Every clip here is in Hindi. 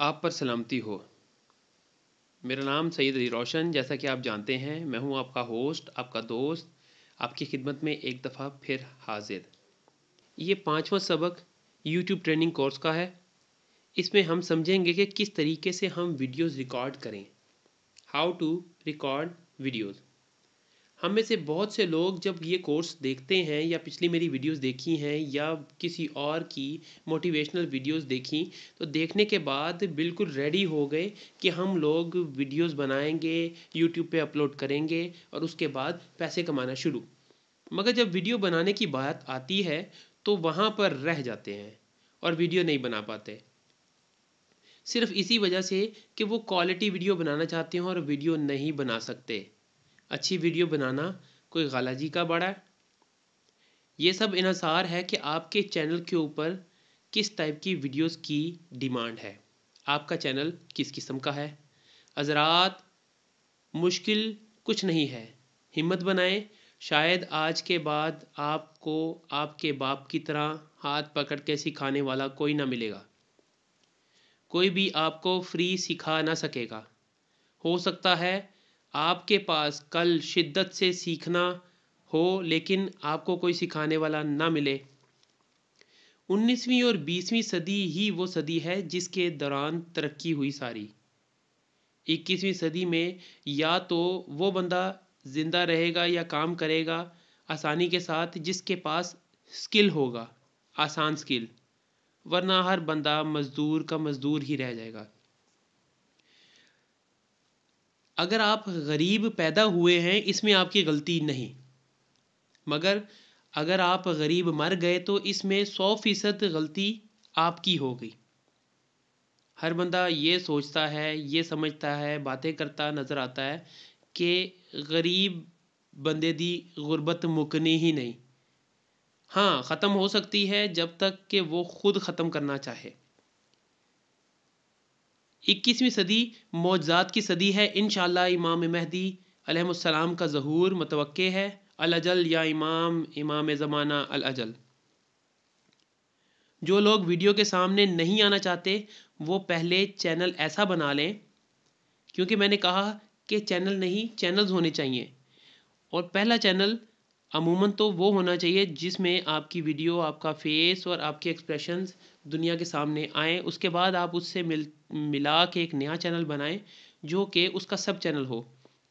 आप पर सलामती हो। मेरा नाम सैयद अली रोशन, जैसा कि आप जानते हैं मैं हूं आपका होस्ट, आपका दोस्त, आपकी खिदमत में एक दफ़ा फिर हाज़िर। ये 5वां सबक यूट्यूब ट्रेनिंग कोर्स का है। इसमें हम समझेंगे कि किस तरीके से हम वीडियोज़ रिकॉर्ड करें। How to record videos. हम में से बहुत से लोग जब ये कोर्स देखते हैं या पिछली मेरी वीडियोस देखी हैं या किसी और की मोटिवेशनल वीडियोस देखी, तो देखने के बाद बिल्कुल रेडी हो गए कि हम लोग वीडियोस बनाएंगे, यूट्यूब पे अपलोड करेंगे और उसके बाद पैसे कमाना शुरू। मगर जब वीडियो बनाने की बात आती है तो वहाँ पर रह जाते हैं और वीडियो नहीं बना पाते, सिर्फ इसी वजह से कि वो क्वालिटी वीडियो बनाना चाहते हैं और वीडियो नहीं बना सकते। अच्छी वीडियो बनाना कोई गलाजी का बड़ा है। ये सब इन्हिसार है कि आपके चैनल के ऊपर किस टाइप की वीडियोस की डिमांड है, आपका चैनल किस किस्म का है। हज़रात, मुश्किल कुछ नहीं है, हिम्मत बनाएं। शायद आज के बाद आपको आपके बाप की तरह हाथ पकड़ के सिखाने वाला कोई ना मिलेगा। कोई भी आपको फ्री सिखा ना सकेगा। हो सकता है आपके पास कल शिद्दत से सीखना हो लेकिन आपको कोई सिखाने वाला ना मिले। 19वीं और 20वीं सदी ही वो सदी है जिसके दौरान तरक्की हुई सारी। 21वीं सदी में या तो वो बंदा ज़िंदा रहेगा या काम करेगा आसानी के साथ जिसके पास स्किल होगा, आसान स्किल, वरना हर बंदा मज़दूर का मज़दूर ही रह जाएगा। अगर आप गरीब पैदा हुए हैं इसमें आपकी गलती नहीं, मगर अगर आप गरीब मर गए तो इसमें 100% गलती आपकी हो गई। हर बंदा ये सोचता है, ये समझता है, बातें करता नज़र आता है कि गरीब बंदे दी गुरबत मुकनी ही नहीं। हाँ, ख़त्म हो सकती है जब तक कि वो ख़ुद ख़त्म करना चाहे। 21वीं सदी मौजज़ात की सदी है। इंशाअल्लाह इमाम महदी अलैहिस्सलाम का ज़हूर मुतवक्के है। अल अजल या इमाम ज़माना अल अजल। जो लोग वीडियो के सामने नहीं आना चाहते वो पहले चैनल ऐसा बना लें, क्योंकि मैंने कहा कि चैनल नहीं चैनल्स होने चाहिए। और पहला चैनल अमूमन तो वो होना चाहिए जिसमें आपकी वीडियो, आपका फेस और आपके एक्सप्रेशंस दुनिया के सामने आएँ। उसके बाद आप उससे मिला के एक नया चैनल बनाएं जो कि उसका सब चैनल हो।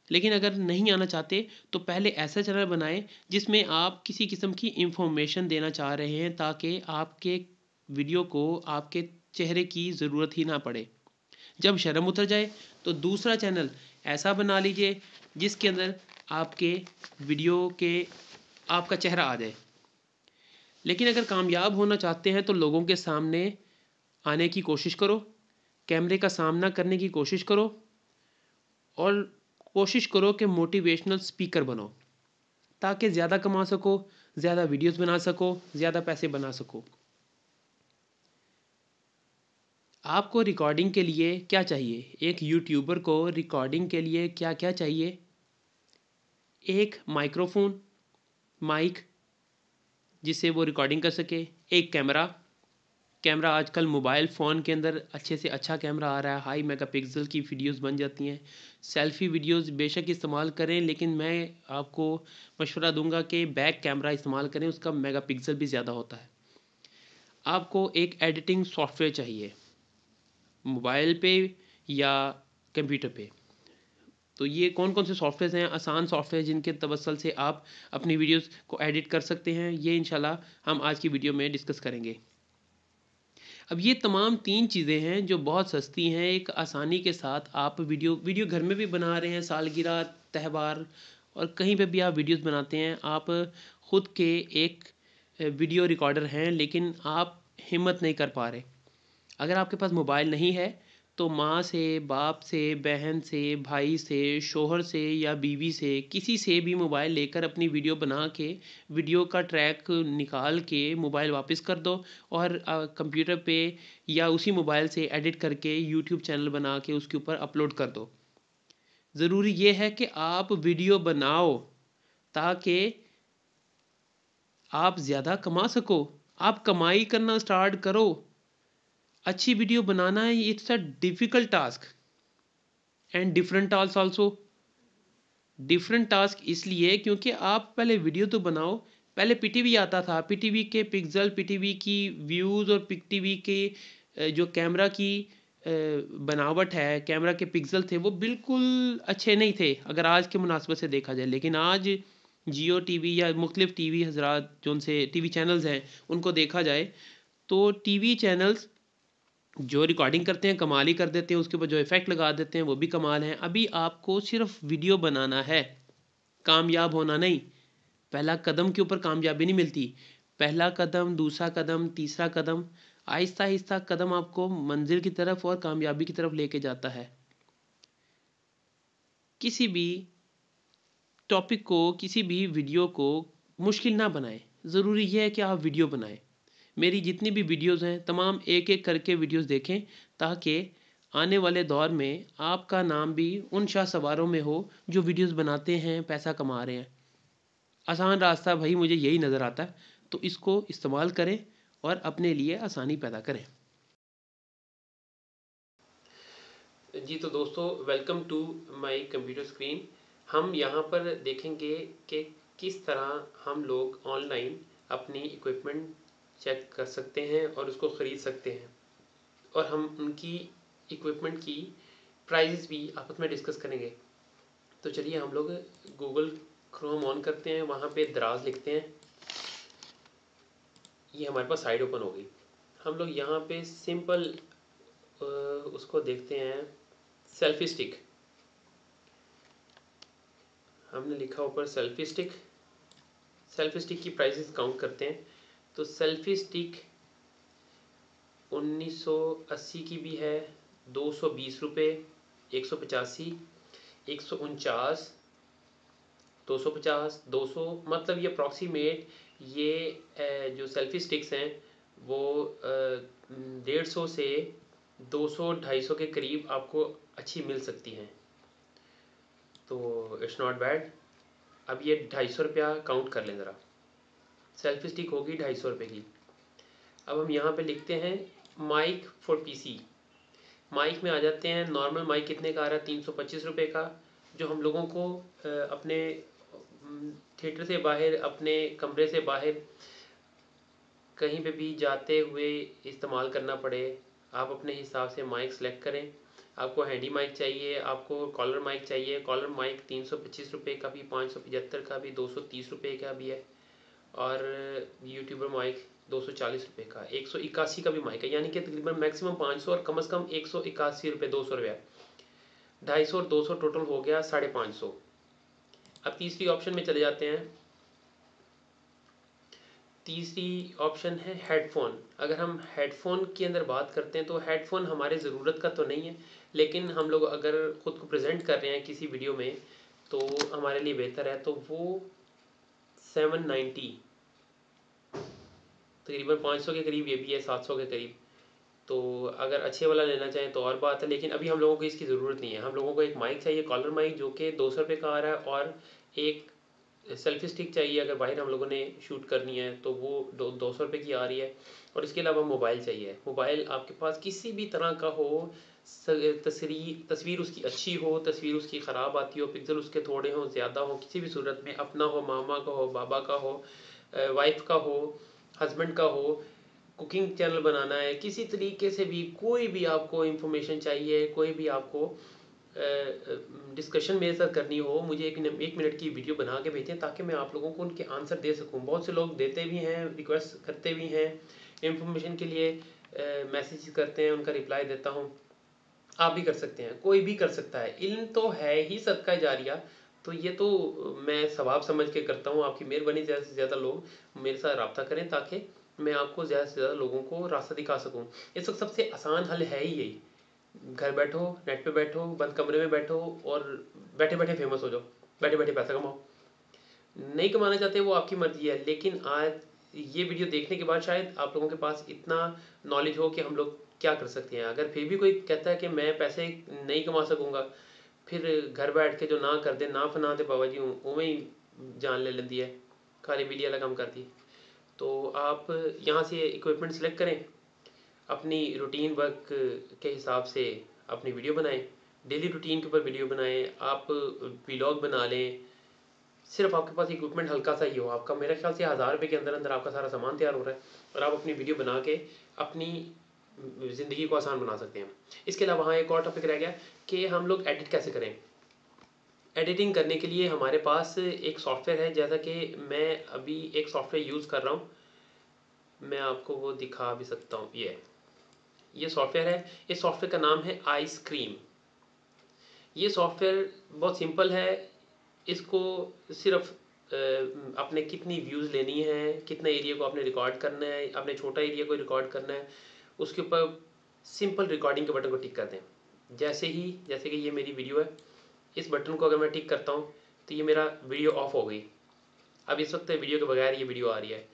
लेकिन अगर नहीं आना चाहते तो पहले ऐसा चैनल बनाएं जिसमें आप किसी किस्म की इंफॉर्मेशन देना चाह रहे हैं ताकि आपके वीडियो को आपके चेहरे की ज़रूरत ही ना पड़े। जब शर्म उतर जाए तो दूसरा चैनल ऐसा बना लीजिए जिसके अंदर आपके वीडियो के आपका चेहरा आ जाए। लेकिन अगर कामयाब होना चाहते हैं तो लोगों के सामने आने की कोशिश करो, कैमरे का सामना करने की कोशिश करो और कोशिश करो कि मोटिवेशनल स्पीकर बनो ताकि ज़्यादा कमा सको, ज़्यादा वीडियोस बना सको, ज़्यादा पैसे बना सको। आपको रिकॉर्डिंग के लिए क्या चाहिए? एक यूट्यूबर को रिकॉर्डिंग के लिए क्या-क्या चाहिए? एक माइक्रोफोन, माइक जिससे वो रिकॉर्डिंग कर सके, एक कैमरा। कैमरा आजकल मोबाइल फ़ोन के अंदर अच्छे से अच्छा कैमरा आ रहा है, हाई मेगापिक्सल की वीडियोस बन जाती हैं। सेल्फ़ी वीडियोस बेशक इस्तेमाल करें लेकिन मैं आपको मशवरा दूंगा कि बैक कैमरा इस्तेमाल करें, उसका मेगापिक्सल भी ज़्यादा होता है। आपको एक एडिटिंग सॉफ्टवेयर चाहिए, मोबाइल पे या कंप्यूटर पे। तो ये कौन कौन से सॉफ्टवेयर्स हैं, आसान सॉफ्टवेयर जिनके तवसल से आप अपनी वीडियोस को एडिट कर सकते हैं, ये इंशाल्लाह हम आज की वीडियो में डिस्कस करेंगे। अब ये तमाम 3 चीज़ें हैं जो बहुत सस्ती हैं, एक आसानी के साथ आप वीडियो घर में भी बना रहे हैं, सालगिरह, त्यौहार और कहीं पे भी आप वीडियोस बनाते हैं। आप ख़ुद के एक वीडियो रिकॉर्डर हैं लेकिन आप हिम्मत नहीं कर पा रहे। अगर आपके पास मोबाइल नहीं है तो माँ से, बाप से, बहन से, भाई से, शौहर से या बीवी से, किसी से भी मोबाइल लेकर अपनी वीडियो बना के वीडियो का ट्रैक निकाल के मोबाइल वापस कर दो और कंप्यूटर पे या उसी मोबाइल से एडिट करके यूट्यूब चैनल बना के उसके ऊपर अपलोड कर दो। ज़रूरी ये है कि आप वीडियो बनाओ ताकि आप ज़्यादा कमा सको। आप कमाई करना स्टार्ट करो। अच्छी वीडियो बनाना है, it's a difficult task and different task also. Different task इसलिए क्योंकि आप पहले वीडियो तो बनाओ। पहले पीटीवी आता था, पीटीवी के पिक्सल, पीटीवी की व्यूज़ और पीटीवी के जो कैमरा की बनावट है, कैमरा के पिक्सल थे वो बिल्कुल अच्छे नहीं थे अगर आज के मुनासबत से देखा जाए। लेकिन आज जियो टीवी या मुख्तलिफ टीवी हजरात जो उनसे टीवी चैनल्स हैं उनको देखा जाए तो टीवी चैनल्स जो रिकॉर्डिंग करते हैं कमाल ही कर देते हैं, उसके ऊपर जो इफ़ेक्ट लगा देते हैं वो भी कमाल हैं। अभी आपको सिर्फ वीडियो बनाना है, कामयाब होना नहीं। पहला कदम के ऊपर कामयाबी नहीं मिलती। पहला कदम, दूसरा कदम, तीसरा कदम, आहिस्ता आहिस्ता कदम आपको मंजिल की तरफ और कामयाबी की तरफ लेके जाता है। किसी भी टॉपिक को, किसी भी वीडियो को मुश्किल ना बनाएं। ज़रूरी यह है कि आप वीडियो बनाएं। मेरी जितनी भी वीडियोस हैं तमाम एक एक करके वीडियोस देखें ताकि आने वाले दौर में आपका नाम भी उन शाहसवारों में हो जो वीडियोस बनाते हैं, पैसा कमा रहे हैं। आसान रास्ता भाई मुझे यही नज़र आता है, तो इसको इस्तेमाल करें और अपने लिए आसानी पैदा करें। जी तो दोस्तों, welcome to my computer screen. हम यहाँ पर देखेंगे कि किस तरह हम लोग ऑनलाइन अपनी इक्विपमेंट चेक कर सकते हैं और उसको ख़रीद सकते हैं, और हम उनकी इक्विपमेंट की प्राइजेस भी आपस में डिस्कस करेंगे। तो चलिए हम लोग गूगल क्रोम ऑन करते हैं, वहाँ पे दराज लिखते हैं। ये हमारे पास साइट ओपन हो गई। हम लोग यहाँ पे सिंपल उसको देखते हैं, सेल्फी स्टिक। हमने लिखा ऊपर सेल्फी स्टिक। सेल्फी स्टिक की प्राइसेस काउंट करते हैं। तो सेल्फी स्टिक 1980 की भी है, 220 रुपये, 185, 149, 250, 200, मतलब ये अप्रॉक्सीमेट ये जो सेल्फी स्टिक्स हैं वो 150 से 200, 250 के करीब आपको अच्छी मिल सकती हैं। तो इट्स नॉट बैड। अब ये 250 रुपया काउंट कर लें ज़रा। सेल्फी स्टिक होगी 250 रुपये की। अब हम यहाँ पे लिखते हैं माइक फॉर पीसी। माइक में आ जाते हैं। नॉर्मल माइक कितने का आ रहा है? 325 रुपये का, जो हम लोगों को अपने थिएटर से बाहर, अपने कमरे से बाहर कहीं पे भी जाते हुए इस्तेमाल करना पड़े। आप अपने हिसाब से माइक सेलेक्ट करें। आपको हैंडी माइक चाहिए, आपको कॉलर माइक चाहिए। कॉलर माइक 325 रुपये का भी, 575 का भी, 230 रुपये का भी है। और यूट्यूबर माइक 240 रुपये का, 181 का भी माइक है। यानी कि तकरीबन मैक्सिमम 500 और कम से कम 181 रुपये, 200 रुपया, 250 और 200 टोटल हो गया 550। अब तीसरी ऑप्शन में चले जाते हैं। तीसरी ऑप्शन है हेडफोन। अगर हम हेडफोन के अंदर बात करते हैं तो हेडफोन हमारे ज़रूरत का तो नहीं है, लेकिन हम लोग अगर ख़ुद को प्रेजेंट कर रहे हैं किसी वीडियो में तो हमारे लिए बेहतर है। तो वो 790, तकरीबन 500 के करीब ये भी है, 700 के करीब। तो अगर अच्छे वाला लेना चाहें तो और बात है, लेकिन अभी हम लोगों को इसकी ज़रूरत नहीं है। हम लोगों को एक माइक चाहिए, कॉलर माइक, जो कि 200 रुपये का आ रहा है, और एक सेल्फी स्टिक चाहिए अगर बाहर हम लोगों ने शूट करनी है तो वो 200 रुपये की आ रही है। और इसके अलावा मोबाइल चाहिए। मोबाइल आपके पास किसी भी तरह का हो, तस्वीर उसकी अच्छी हो, तस्वीर उसकी ख़राब आती हो, पिक्सल उसके थोड़े हों ज़्यादा हो, किसी भी सूरत में, अपना हो, मामा का हो, बाबा का हो, वाइफ का हो, हस्बैंड का हो, कुकिंग चैनल बनाना है, किसी तरीके से भी कोई भी आपको इंफॉर्मेशन चाहिए, कोई भी आपको डिस्कशन मेरे साथ करनी हो, मुझे एक मिनट की वीडियो बना के भेजें ताकि मैं आप लोगों को उनके आंसर दे सकूं। बहुत से लोग देते भी हैं, रिक्वेस्ट करते भी हैं, इंफॉर्मेशन के लिए मैसेज करते हैं, उनका रिप्लाई देता हूं। आप भी कर सकते हैं, कोई भी कर सकता है। इल्म तो है ही सदका जारिया, तो ये तो मैं सवाब समझ के करता हूँ। आपकी मेहरबानी ज़्यादा से ज़्यादा लोग मेरे साथ रब्ता करें ताकि मैं आपको ज़्यादा से ज़्यादा लोगों को रास्ता दिखा सकूँ। इस वक्त सबसे आसान हल है ही यही। घर बैठो, नेट पे बैठो, बंद कमरे में बैठो और बैठे बैठे फेमस हो जाओ, बैठे बैठे पैसा कमाओ। नहीं कमाना चाहते वो आपकी मर्जी है, लेकिन आज ये वीडियो देखने के बाद शायद आप लोगों के पास इतना नॉलेज हो कि हम लोग क्या कर सकते हैं। अगर फिर भी कोई कहता है कि मैं पैसे नहीं कमा सकूँगा, फिर घर बैठ के जो ना कर दे, ना फना दे बाबा जी, उवें ही जान ले लेती है, खाली बिल्ली वाला काम करती। तो आप यहाँ से इक्विपमेंट सेलेक्ट करें। अपनी रूटीन वर्क के हिसाब से अपनी वीडियो बनाएं, डेली रूटीन के ऊपर वीडियो बनाएं, आप व्लॉग बना लें। सिर्फ आपके पास इक्विपमेंट हल्का सा ही हो, आपका मेरे ख्याल से 1000 रुपये के अंदर अंदर आपका सारा सामान तैयार हो रहा है और आप अपनी वीडियो बना के अपनी ज़िंदगी को आसान बना सकते हैं। इसके अलावा हाँ एक और टॉपिक रह गया कि हम लोग एडिट कैसे करें। एडिटिंग करने के लिए हमारे पास एक सॉफ्टवेयर है, जैसा कि मैं अभी एक सॉफ्टवेयर यूज़ कर रहा हूँ, मैं आपको वो दिखा भी सकता हूँ। ये सॉफ्टवेयर है, इस सॉफ्टवेयर का नाम है आइसक्रीम। ये सॉफ्टवेयर बहुत सिंपल है, इसको सिर्फ आपने कितनी व्यूज़ लेनी है, कितना एरिया को आपने रिकॉर्ड करना है, आपने छोटा एरिया को रिकॉर्ड करना है, उसके ऊपर सिंपल रिकॉर्डिंग के बटन को टिक कर दें। जैसे कि ये मेरी वीडियो है, इस बटन को अगर मैं टिक करता हूँ तो ये मेरा वीडियो ऑफ हो गई। अब इस वक्त वीडियो के बगैर ये वीडियो आ रही है,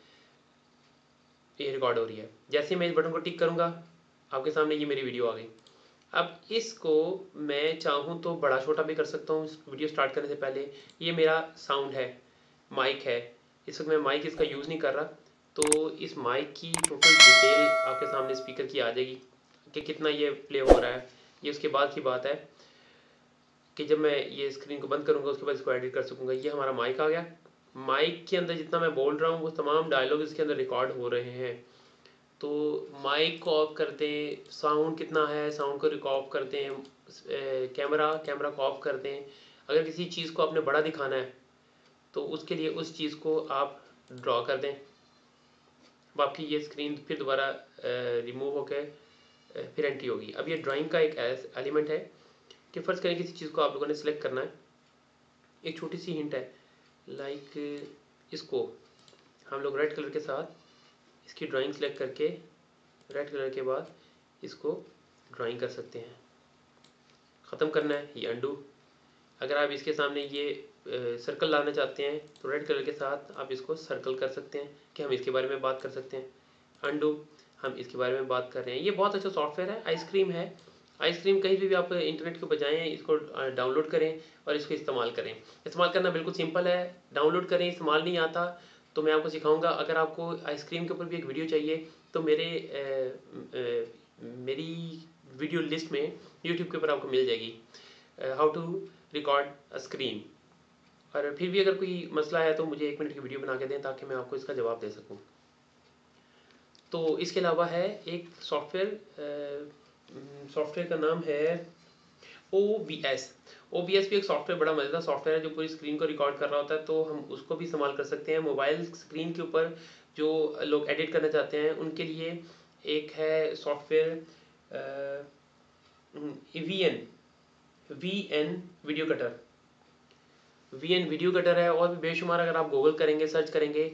ये रिकॉर्ड हो रही है। जैसे मैं इस बटन को टिक करूँगा आपके सामने ये मेरी वीडियो आ गई। अब इसको मैं चाहूँ तो बड़ा छोटा भी कर सकता हूँ वीडियो स्टार्ट करने से पहले। ये मेरा साउंड है, माइक है, इस वक्त मैं माइक इसका यूज़ नहीं कर रहा, तो इस माइक की टोटल डिटेल आपके सामने स्पीकर की आ जाएगी कि कितना ये प्ले हो रहा है। ये उसके बाद की बात है कि जब मैं ये स्क्रीन को बंद करूँगा उसके बाद इसको एडिट कर सकूँगा। ये हमारा माइक आ गया, माइक के अंदर जितना मैं बोल रहा हूँ वो तमाम डायलॉग इसके अंदर रिकॉर्ड हो रहे हैं। तो माइक को ऑफ करते हैं, साउंड कितना है साउंड को ऑफ करते हैं, कैमरा को ऑफ करते हैं। अगर किसी चीज़ को आपने बड़ा दिखाना है तो उसके लिए उस चीज़ को आप ड्रॉ कर दें। बाकी ये स्क्रीन फिर दोबारा रिमूव होकर फिर एंट्री होगी। अब ये ड्राइंग का एक एलिमेंट है कि फ़र्ज़ करें किसी चीज़ को आप लोगों ने सिलेक्ट करना है। एक छोटी सी हिंट है, लाइक इसको हम लोग रेड कलर के साथ इसकी ड्राइंग सेलेक्ट करके रेड कलर के बाद इसको ड्राइंग कर सकते हैं। ख़त्म करना है ये अंडू। अगर आप इसके सामने ये सर्कल लाना चाहते हैं तो रेड कलर के साथ आप इसको सर्कल कर सकते हैं कि हम इसके बारे में बात कर सकते हैं। अंडू, हम इसके बारे में बात कर रहे हैं। ये बहुत अच्छा सॉफ्टवेयर है, आइसक्रीम है। आइसक्रीम कहीं भी आप इंटरनेट के बजाएं इसको डाउनलोड करें और इसको इस्तेमाल करें। इस्तेमाल करना बिल्कुल सिंपल है, डाउनलोड करें। इस्तेमाल नहीं आता तो मैं आपको सिखाऊंगा। अगर आपको आइसक्रीम के ऊपर भी एक वीडियो चाहिए तो मेरी वीडियो लिस्ट में यूट्यूब के ऊपर आपको मिल जाएगी, how to record a screen. और फिर भी अगर कोई मसला है तो मुझे 1 मिनट की वीडियो बना के दें ताकि मैं आपको इसका जवाब दे सकूं। तो इसके अलावा है एक सॉफ्टवेयर का नाम है OBS। OBS भी एक सॉफ्टवेयर, बड़ा मज़ेदार सॉफ्टवेयर है जो पूरी स्क्रीन को रिकॉर्ड कर रहा होता है, तो हम उसको भी इस्तेमाल कर सकते हैं। मोबाइल स्क्रीन के ऊपर जो लोग एडिट करना चाहते हैं उनके लिए एक है software VN video cutter. VN video cutter है, और भी बेशुमार अगर आप गूगल करेंगे, सर्च करेंगे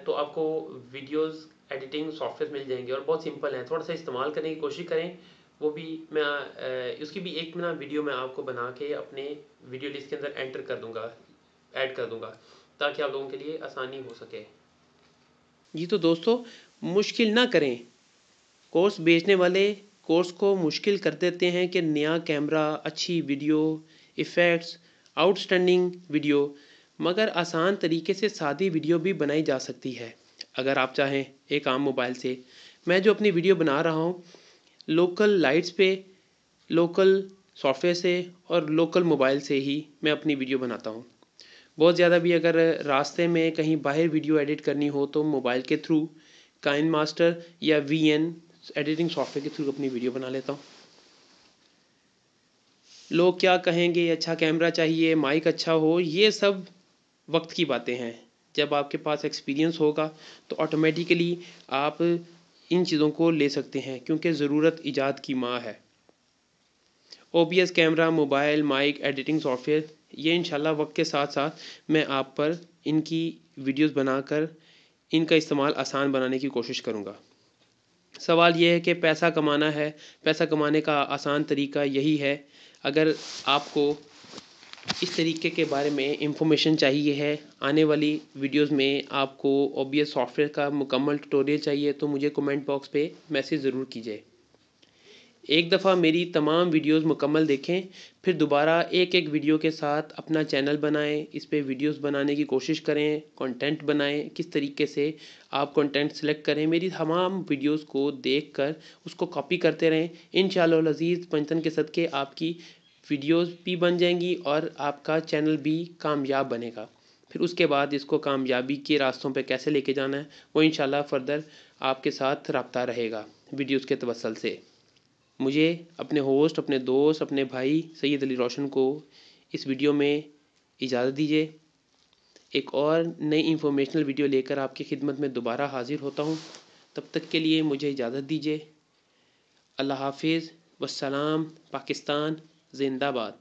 तो आपको वीडियोस एडिटिंग सॉफ्टवेयर मिल जाएंगे और बहुत सिंपल है। थोड़ा सा इस्तेमाल करने की कोशिश करें। वो भी मैं उसकी भी एक ना वीडियो मैं आपको बना के अपने वीडियो लिस्ट के अंदर एंटर कर दूंगा, ऐड कर दूंगा, ताकि आप लोगों के लिए आसानी हो सके। जी तो दोस्तों, मुश्किल ना करें। कोर्स बेचने वाले कोर्स को मुश्किल कर देते हैं कि नया कैमरा, अच्छी वीडियो, इफ़ेक्ट्स, आउटस्टैंडिंग वीडियो, मगर आसान तरीके से सादी वीडियो भी बनाई जा सकती है अगर आप चाहें एक आम मोबाइल से। मैं जो अपनी वीडियो बना रहा हूँ लोकल लाइट्स पे, लोकल सॉफ्टवेयर से और लोकल मोबाइल से ही मैं अपनी वीडियो बनाता हूँ। बहुत ज़्यादा भी अगर रास्ते में कहीं बाहर वीडियो एडिट करनी हो तो मोबाइल के थ्रू काइन मास्टर या VN एडिटिंग सॉफ्टवेयर के थ्रू अपनी वीडियो बना लेता हूँ। लोग क्या कहेंगे, अच्छा कैमरा चाहिए, माइक अच्छा हो, ये सब वक्त की बातें हैं। जब आपके पास एक्सपीरियंस होगा तो ऑटोमेटिकली आप इन चीज़ों को ले सकते हैं, क्योंकि ज़रूरत ईजाद की माँ है। OBS camera, mobile, mic, editing software, ये इंशाल्लाह वक्त के साथ साथ मैं आप पर इनकी वीडियोस बनाकर इनका इस्तेमाल आसान बनाने की कोशिश करूँगा। सवाल ये है कि पैसा कमाना है, पैसा कमाने का आसान तरीका यही है। अगर आपको इस तरीके के बारे में इंफॉर्मेशन चाहिए है, आने वाली वीडियोस में आपको OBS सॉफ्टवेयर का मुकम्मल ट्यूटोरियल चाहिए, तो मुझे कमेंट बॉक्स पे मैसेज ज़रूर कीजिए। एक दफ़ा मेरी तमाम वीडियोस मुकम्मल देखें, फिर दोबारा एक एक वीडियो के साथ अपना चैनल बनाएं, इस पे वीडियोस बनाने की कोशिश करें, कंटेंट बनाएं। किस तरीके से आप कंटेंट सेलेक्ट करें, मेरी तमाम वीडियोस को देखकर उसको कॉपी करते रहें। इंशाअल्लाह अज़ीज़ पंचतन के सदक़े आपकी वीडियोस भी बन जाएंगी और आपका चैनल भी कामयाब बनेगा। फिर उसके बाद इसको कामयाबी के रास्तों पे कैसे लेके जाना है वो इंशाल्लाह फ़र्दर आपके साथ रब्ता रहेगा वीडियोस के तवस्सल से। मुझे अपने होस्ट, अपने दोस्त, अपने भाई सैयद अली रोशन को इस वीडियो में इजाज़त दीजिए। एक और नई इंफॉर्मेशनल वीडियो लेकर आपकी खिदमत में दोबारा हाज़िर होता हूँ। तब तक के लिए मुझे इजाज़त दीजिए। अल्लाह हाफिज़, वस्सलाम, पाकिस्तान ज़िंदाबाद।